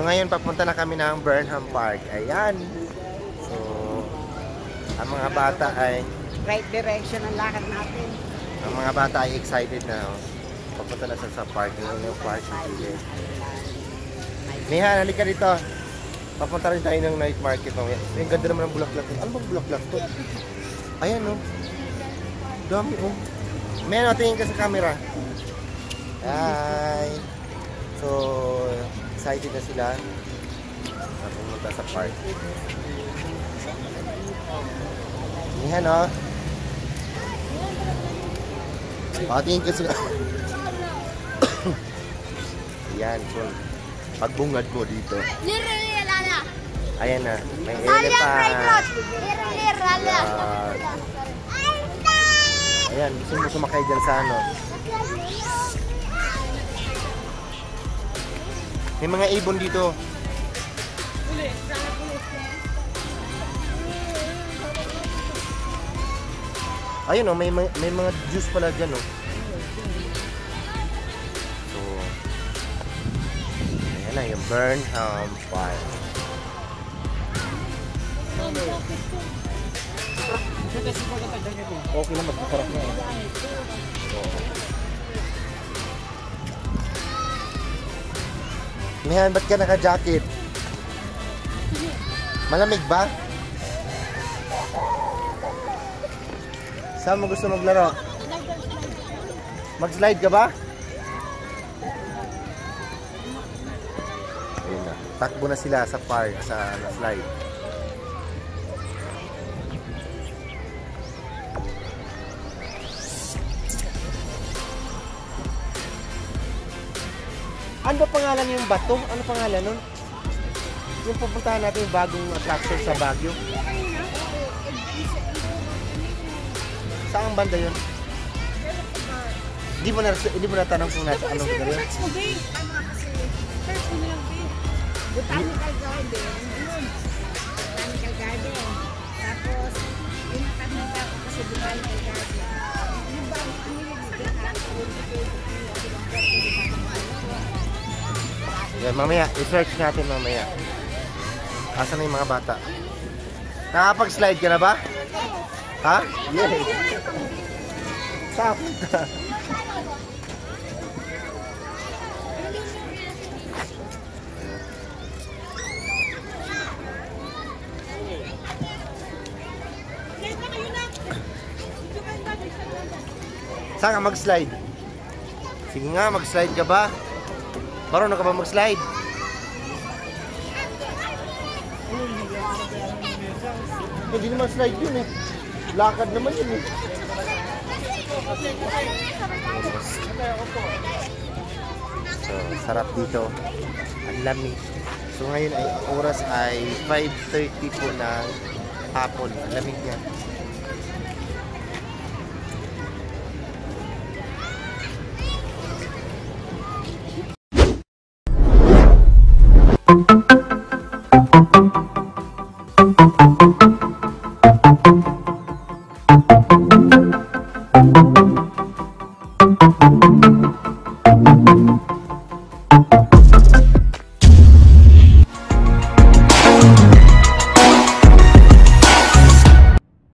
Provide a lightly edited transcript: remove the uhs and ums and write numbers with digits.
So ngayon papunta na kami ng Burnham Park. Ayan. So ang mga bata ay Right direction ang lakad natin. ang mga bata ay excited na. Oh. Papunta na sa park. Yung park sa Chile. Mihan, halika dito. Papunta rin tayo ng night market. Ang ganda naman ng bulaklak. Ano bang bulaklak to? Ayan oh. Dami oh. Mihan, tingin ka sa camera. Hi. So, excited na sila na pumunta sa park. Yan o. Patingin ka sila. Yan. So, pagbungad mo dito. Ayan na. May elephant. Ayan. Gusto mo sumakay dyan sa ano. May mga ibon dito. Ayun oh, may mga juice pala dyan oh. So, ayan na yung Burnham Park. Okay lang, magpaparap na eh. Mihan, ba't ka naka-jacket? Malamig ba? Saan mo gusto maglaro? Mag-slide ka ba? Ayun na. Takbo na sila sa park, sa slide. Ano ba pangalan yung bato? Ano pangalan nun? Yung pupuntahan natin yung bagong attraction sa Baguio. Saan banda yun? Hindi mo na tanong kung nasa anong lugar yun? Search mo, babe. Search mo lang, babe. Botanical Garden. Botanical Garden. Tapos, yung natanong ko kasi Botanical Garden. Ano ba? Ano yung yan, mamaya. I-search natin mamaya. Asan na yung mga bata? Nakapag-slide ka na ba? Ha? Yes. Saan punta? Saan ka mag-slide? Sige nga, mag-slide ka ba? Marunong ka ba mag-slide? Hindi naman slide yun eh. Lakad naman yun eh. So, sarap dito. Ang lamig. So, ngayon ay oras ay 5:30 po ng hapon. Ang lamig niya.